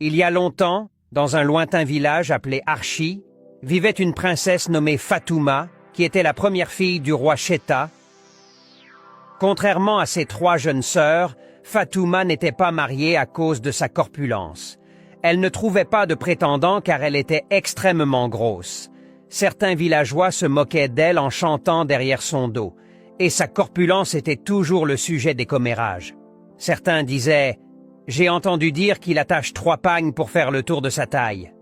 Il y a longtemps, dans un lointain village appelé Archi, vivait une princesse nommée Fatouma, qui était la première fille du roi Cheta. Contrairement à ses 3 jeunes sœurs, Fatouma n'était pas mariée à cause de sa corpulence. Elle ne trouvait pas de prétendant car elle était extrêmement grosse. Certains villageois se moquaient d'elle en chantant derrière son dos, et sa corpulence était toujours le sujet des commérages. Certains disaient « J'ai entendu dire qu'il attache 3 pagnes pour faire le tour de sa taille ».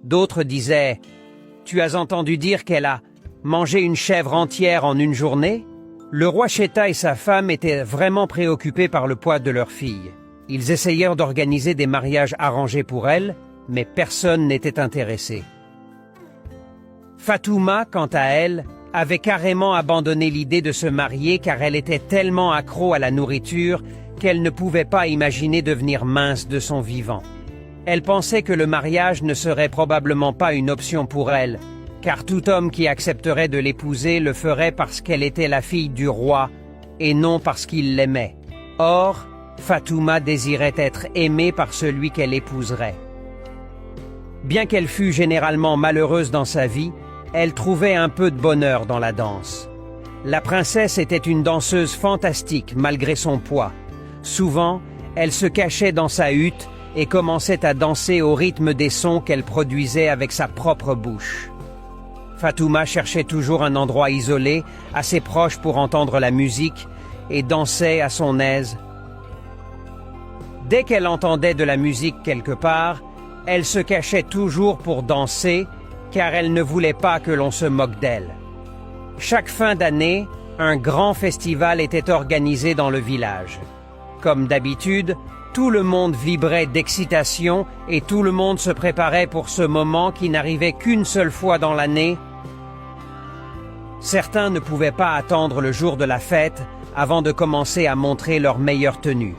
D'autres disaient « Tu as entendu dire qu'elle a mangé une chèvre entière en une journée ?» Le roi Cheta et sa femme étaient vraiment préoccupés par le poids de leur fille. Ils essayèrent d'organiser des mariages arrangés pour elle, mais personne n'était intéressé. Fatouma, quant à elle, avait carrément abandonné l'idée de se marier car elle était tellement accro à la nourriture qu'elle ne pouvait pas imaginer devenir mince de son vivant. Elle pensait que le mariage ne serait probablement pas une option pour elle, car tout homme qui accepterait de l'épouser le ferait parce qu'elle était la fille du roi et non parce qu'il l'aimait. Or, Fatouma désirait être aimée par celui qu'elle épouserait. Bien qu'elle fût généralement malheureuse dans sa vie, elle trouvait un peu de bonheur dans la danse. La princesse était une danseuse fantastique malgré son poids. Souvent, elle se cachait dans sa hutte et commençait à danser au rythme des sons qu'elle produisait avec sa propre bouche. Fatouma cherchait toujours un endroit isolé, assez proche pour entendre la musique, et dansait à son aise. Dès qu'elle entendait de la musique quelque part, elle se cachait toujours pour danser, car elle ne voulait pas que l'on se moque d'elle. Chaque fin d'année, un grand festival était organisé dans le village. Comme d'habitude, tout le monde vibrait d'excitation et tout le monde se préparait pour ce moment qui n'arrivait qu'une seule fois dans l'année. Certains ne pouvaient pas attendre le jour de la fête avant de commencer à montrer leur meilleure tenue.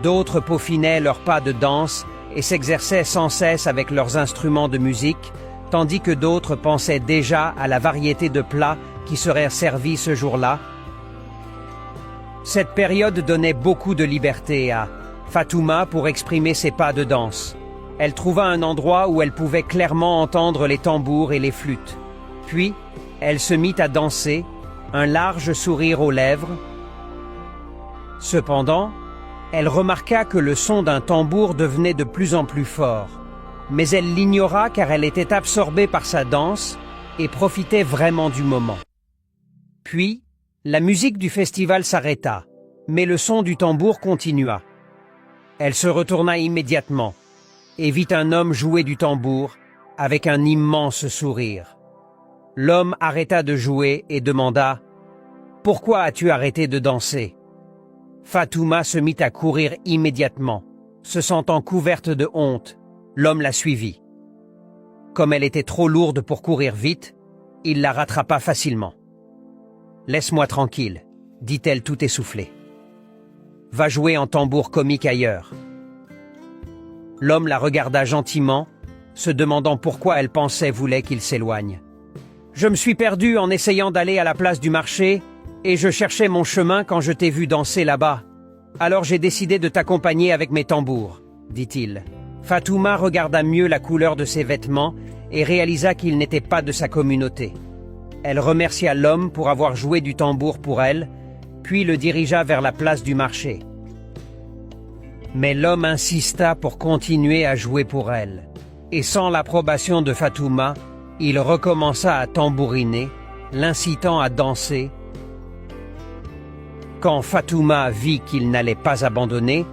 D'autres peaufinaient leurs pas de danse et s'exerçaient sans cesse avec leurs instruments de musique, tandis que d'autres pensaient déjà à la variété de plats qui seraient servis ce jour-là. Cette période donnait beaucoup de liberté à Fatouma pour exprimer ses pas de danse. Elle trouva un endroit où elle pouvait clairement entendre les tambours et les flûtes. Puis, elle se mit à danser, un large sourire aux lèvres. Cependant, elle remarqua que le son d'un tambour devenait de plus en plus fort. Mais elle l'ignora car elle était absorbée par sa danse et profitait vraiment du moment. Puis, la musique du festival s'arrêta, mais le son du tambour continua. Elle se retourna immédiatement et vit un homme jouer du tambour avec un immense sourire. L'homme arrêta de jouer et demanda « Pourquoi as-tu arrêté de danser ?» Fatouma se mit à courir immédiatement. Se sentant couverte de honte, l'homme la suivit. Comme elle était trop lourde pour courir vite, il la rattrapa facilement. « Laisse-moi tranquille, » dit-elle tout essoufflée. « Va jouer en tambour comique ailleurs. » L'homme la regarda gentiment, se demandant pourquoi elle voulait qu'il s'éloigne. « Je me suis perdu en essayant d'aller à la place du marché et je cherchais mon chemin quand je t'ai vu danser là-bas. Alors j'ai décidé de t'accompagner avec mes tambours, » dit-il. Fatouma regarda mieux la couleur de ses vêtements et réalisa qu'il n'était pas de sa communauté. Elle remercia l'homme pour avoir joué du tambour pour elle, puis le dirigea vers la place du marché. Mais l'homme insista pour continuer à jouer pour elle, et sans l'approbation de Fatouma, il recommença à tambouriner, l'incitant à danser. Quand Fatouma vit qu'il n'allait pas abandonner,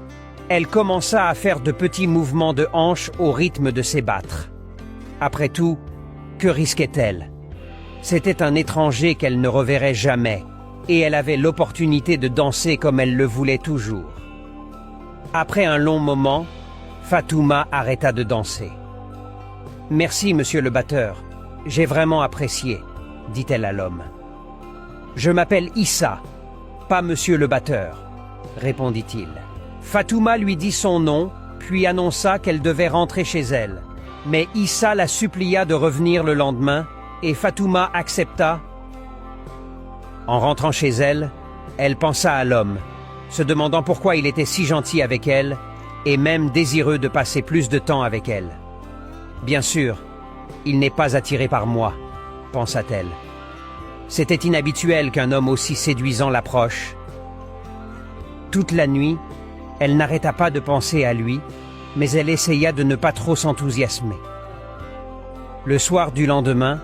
elle commença à faire de petits mouvements de hanches au rythme de ses battres. Après tout, que risquait-elle? C'était un étranger qu'elle ne reverrait jamais, et elle avait l'opportunité de danser comme elle le voulait toujours. Après un long moment, Fatouma arrêta de danser. « Merci, monsieur le batteur, j'ai vraiment apprécié, » dit-elle à l'homme. « Je m'appelle Issa, pas monsieur le batteur, » répondit-il. Fatouma lui dit son nom, puis annonça qu'elle devait rentrer chez elle. Mais Issa la supplia de revenir le lendemain, et Fatouma accepta. En rentrant chez elle, elle pensa à l'homme, se demandant pourquoi il était si gentil avec elle, et même désireux de passer plus de temps avec elle. Bien sûr, il n'est pas attiré par moi, pensa-t-elle. C'était inhabituel qu'un homme aussi séduisant l'approche. Toute la nuit, elle n'arrêta pas de penser à lui, mais elle essaya de ne pas trop s'enthousiasmer. Le soir du lendemain,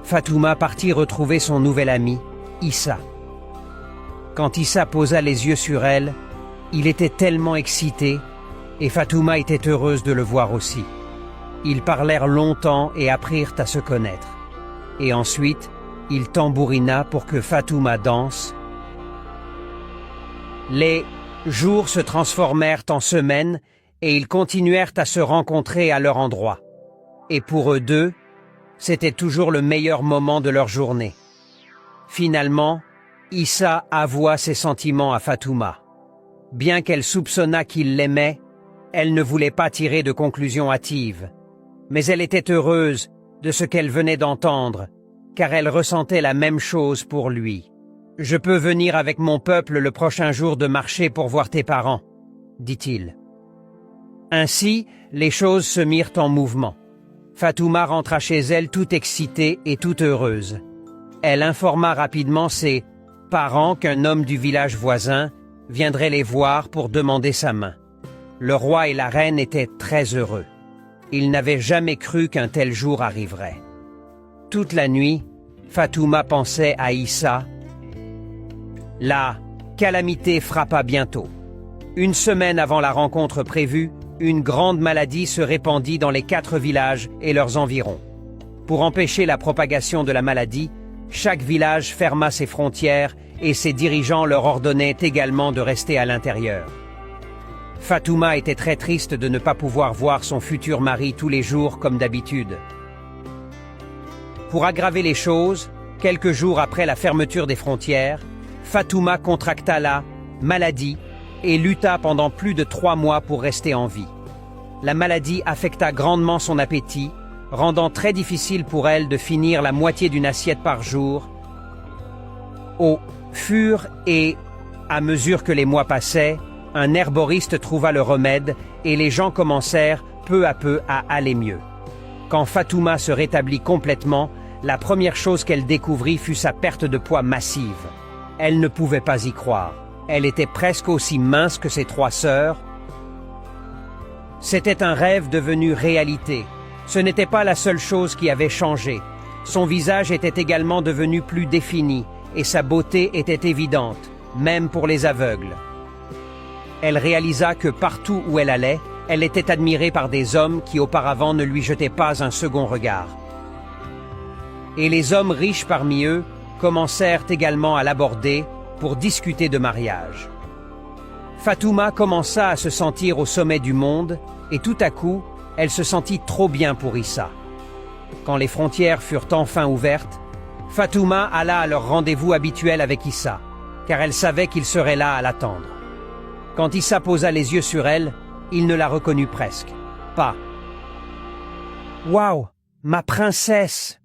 Fatouma partit retrouver son nouvel ami, Issa. Quand Issa posa les yeux sur elle, il était tellement excité, et Fatouma était heureuse de le voir aussi. Ils parlèrent longtemps et apprirent à se connaître. Et ensuite, il tambourina pour que Fatouma danse. Les jours se transformèrent en semaines et ils continuèrent à se rencontrer à leur endroit. Et pour eux deux, c'était toujours le meilleur moment de leur journée. Finalement, Issa avoua ses sentiments à Fatouma. Bien qu'elle soupçonnât qu'il l'aimait, elle ne voulait pas tirer de conclusions hâtives. Mais elle était heureuse de ce qu'elle venait d'entendre, car elle ressentait la même chose pour lui. « Je peux venir avec mon peuple le prochain jour de marché pour voir tes parents, » dit-il. Ainsi, les choses se mirent en mouvement. Fatouma rentra chez elle toute excitée et toute heureuse. Elle informa rapidement ses parents qu'un homme du village voisin viendrait les voir pour demander sa main. Le roi et la reine étaient très heureux. Ils n'avaient jamais cru qu'un tel jour arriverait. Toute la nuit, Fatouma pensait à Issa. La calamité frappa bientôt. Une semaine avant la rencontre prévue, une grande maladie se répandit dans les 4 villages et leurs environs. Pour empêcher la propagation de la maladie, chaque village ferma ses frontières et ses dirigeants leur ordonnaient également de rester à l'intérieur. Fatouma était très triste de ne pas pouvoir voir son futur mari tous les jours comme d'habitude. Pour aggraver les choses, quelques jours après la fermeture des frontières, Fatouma contracta la maladie et lutta pendant plus de 3 mois pour rester en vie. La maladie affecta grandement son appétit, rendant très difficile pour elle de finir la moitié d'une assiette par jour. Au fur et à mesure que les mois passaient, un herboriste trouva le remède et les gens commencèrent peu à peu à aller mieux. Quand Fatouma se rétablit complètement, la première chose qu'elle découvrit fut sa perte de poids massive. Elle ne pouvait pas y croire. Elle était presque aussi mince que ses 3 sœurs. C'était un rêve devenu réalité. Ce n'était pas la seule chose qui avait changé. Son visage était également devenu plus défini et sa beauté était évidente, même pour les aveugles. Elle réalisa que partout où elle allait, elle était admirée par des hommes qui auparavant ne lui jetaient pas un second regard. Et les hommes riches parmi eux commencèrent également à l'aborder pour discuter de mariage. Fatouma commença à se sentir au sommet du monde et tout à coup, elle se sentit trop bien pour Issa. Quand les frontières furent enfin ouvertes, Fatouma alla à leur rendez-vous habituel avec Issa, car elle savait qu'il serait là à l'attendre. Quand Issa posa les yeux sur elle, il ne la reconnut presque pas. « Waouh, ma princesse!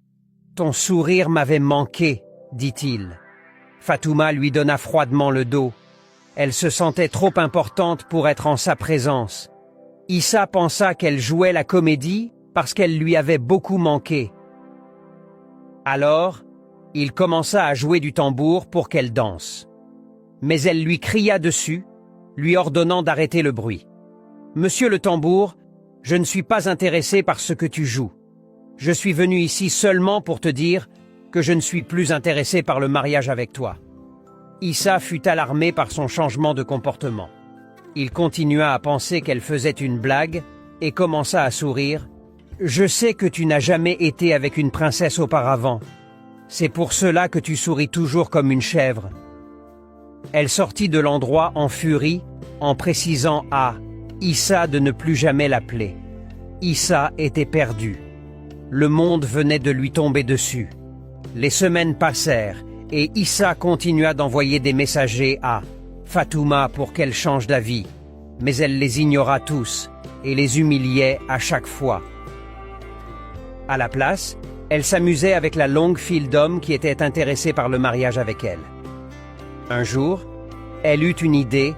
Ton sourire m'avait manqué, » dit-il. Fatouma lui donna froidement le dos. Elle se sentait trop importante pour être en sa présence. Issa pensa qu'elle jouait la comédie parce qu'elle lui avait beaucoup manqué. Alors, il commença à jouer du tambour pour qu'elle danse. Mais elle lui cria dessus, lui ordonnant d'arrêter le bruit. « Monsieur le tambour, je ne suis pas intéressé par ce que tu joues. Je suis venu ici seulement pour te dire que je ne suis plus intéressé par le mariage avec toi. » Issa fut alarmé par son changement de comportement. Il continua à penser qu'elle faisait une blague et commença à sourire. « Je sais que tu n'as jamais été avec une princesse auparavant. C'est pour cela que tu souris toujours comme une chèvre. » Elle sortit de l'endroit en furie en précisant à Issa de ne plus jamais l'appeler. Issa était perdu. Le monde venait de lui tomber dessus. Les semaines passèrent et Issa continua d'envoyer des messagers à Fatouma pour qu'elle change d'avis, mais elle les ignora tous et les humiliait à chaque fois. À la place, elle s'amusait avec la longue file d'hommes qui étaient intéressés par le mariage avec elle. Un jour, elle eut une idée.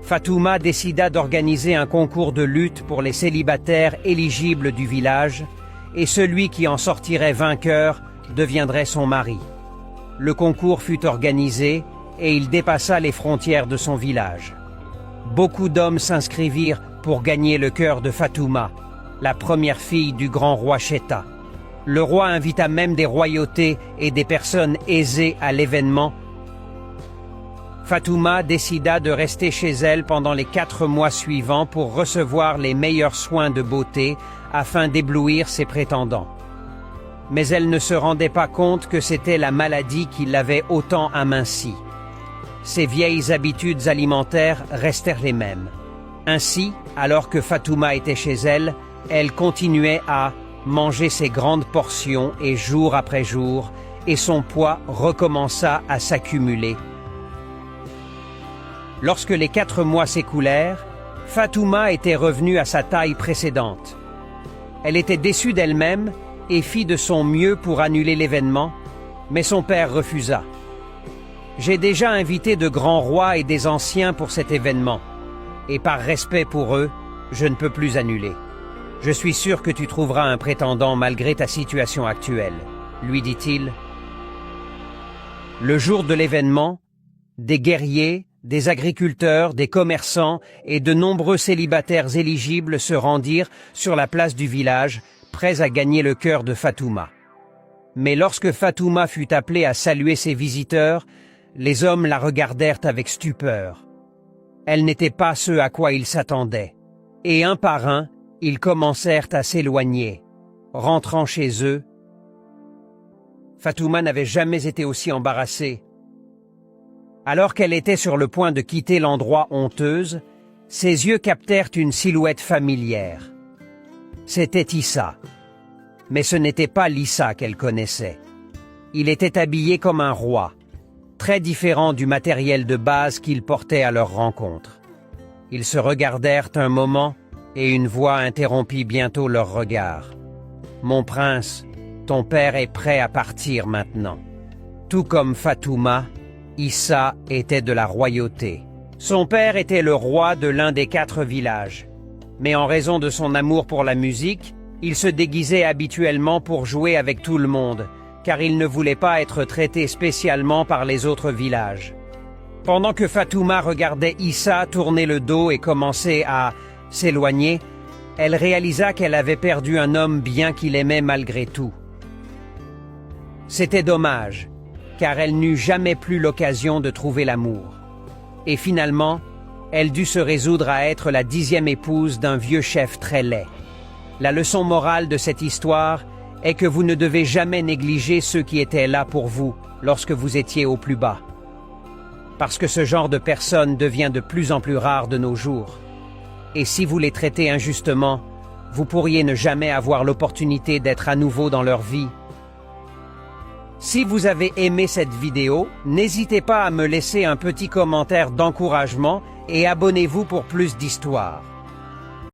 Fatouma décida d'organiser un concours de lutte pour les célibataires éligibles du village, et celui qui en sortirait vainqueur deviendrait son mari. Le concours fut organisé et il dépassa les frontières de son village. Beaucoup d'hommes s'inscrivirent pour gagner le cœur de Fatouma, la première fille du grand roi Cheta. Le roi invita même des royautés et des personnes aisées à l'événement. Fatouma décida de rester chez elle pendant les 4 mois suivants pour recevoir les meilleurs soins de beauté afin d'éblouir ses prétendants. Mais elle ne se rendait pas compte que c'était la maladie qui l'avait autant amincie. Ses vieilles habitudes alimentaires restèrent les mêmes. Ainsi, alors que Fatouma était chez elle, elle continuait à manger ses grandes portions et jour après jour, et son poids recommença à s'accumuler. Lorsque les 4 mois s'écoulèrent, Fatouma était revenue à sa taille précédente. Elle était déçue d'elle-même et fit de son mieux pour annuler l'événement, mais son père refusa. « J'ai déjà invité de grands rois et des anciens pour cet événement, et par respect pour eux, je ne peux plus annuler. Je suis sûr que tu trouveras un prétendant malgré ta situation actuelle, » lui dit-il. Le jour de l'événement, des guerriers, des agriculteurs, des commerçants et de nombreux célibataires éligibles se rendirent sur la place du village, prêts à gagner le cœur de Fatouma. Mais lorsque Fatouma fut appelée à saluer ses visiteurs, les hommes la regardèrent avec stupeur. Elle n'était pas ce à quoi ils s'attendaient, et un par un, ils commencèrent à s'éloigner. Rentrant chez eux, Fatouma n'avait jamais été aussi embarrassée. Alors qu'elle était sur le point de quitter l'endroit honteuse, ses yeux captèrent une silhouette familière. C'était Issa. Mais ce n'était pas l'Issa qu'elle connaissait. Il était habillé comme un roi, très différent du matériel de base qu'il portait à leur rencontre. Ils se regardèrent un moment et une voix interrompit bientôt leur regard. « Mon prince, ton père est prêt à partir maintenant. » Tout comme Fatouma, Issa était de la royauté. Son père était le roi de l'un des 4 villages. Mais en raison de son amour pour la musique, il se déguisait habituellement pour jouer avec tout le monde, car il ne voulait pas être traité spécialement par les autres villages. Pendant que Fatouma regardait Issa tourner le dos et commencer à s'éloigner, elle réalisa qu'elle avait perdu un homme bien qu'il aimait malgré tout. C'était dommage, car elle n'eut jamais plus l'occasion de trouver l'amour. Et finalement, elle dut se résoudre à être la 10e épouse d'un vieux chef très laid. La leçon morale de cette histoire est que vous ne devez jamais négliger ceux qui étaient là pour vous lorsque vous étiez au plus bas. Parce que ce genre de personne devient de plus en plus rare de nos jours. Et si vous les traitez injustement, vous pourriez ne jamais avoir l'opportunité d'être à nouveau dans leur vie. Si vous avez aimé cette vidéo, n'hésitez pas à me laisser un petit commentaire d'encouragement et abonnez-vous pour plus d'histoires.